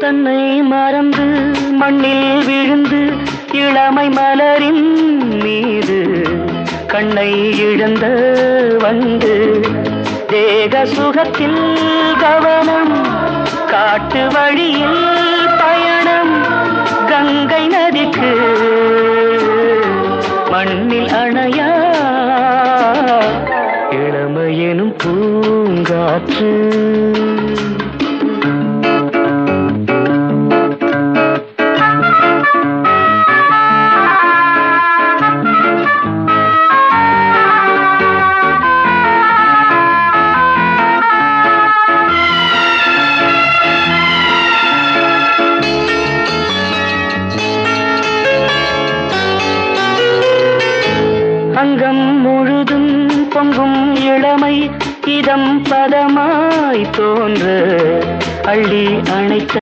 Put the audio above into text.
தன்னை மறந்து மண்ணில் விழுந்து இளமை மலரின் மீது கண்ணை இழந்த வந்து தேக சுகத்தில் கவனம் காட்டு வழியில் பயணம் கங்கை நதிக்கு மண்ணில் அணையா இளமையெனும் பூங்காற்று அங்கம் முழுதும் பொங்கும் இளமை இதம் பதமாய் தோன்ற அள்ளி அணைத்த